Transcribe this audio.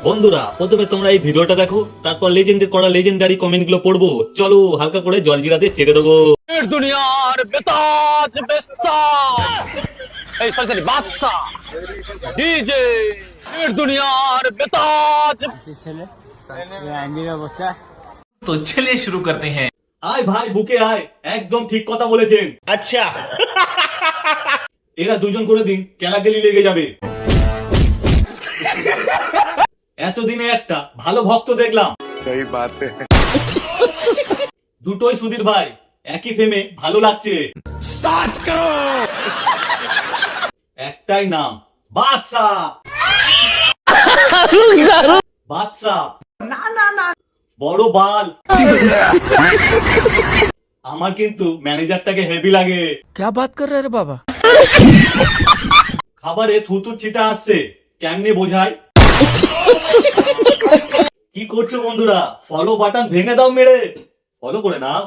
বন্ধুরা প্রথমে তোমরা এই ভিডিওটা দেখো, তারপর লেজেন্ডের করা লেজেন্ডারি কমেন্ট গুলো পড়বো। চলো হালকা করে জলজিরাতে ছেড়ে দেবো। দুনিয়ার বেতাজ বেসা এই সরি বাদশা ডিজে দুনিয়ার বেতাজ तो चलिए शुरू करते हैं। আয় ভাই বুকে আয়, একদম ঠিক কথা বলেছেন। আচ্ছা এরা দুজন করে দিন কেলাকেলি লেগে যাবে। এতদিনে একটা ভালো ভক্ত দেখলাম। सही बात है। দুটোই সুধীর ভাই, একই ফেমে ভালো লাগছে। একটাই নাম, বাদশা। বাদশা বড় বাল। আমার কিন্তু ম্যানেজারটাকে হেভি লাগে। क्या बात कर रहे हैं रे बाबा? খাবারে থুতুর ছিটা আসছে, কেমনে বোঝায়? কি করছো বন্ধুরা? ফলো বাটন ভেঙে দাও মেরে, ফলো করে নাও।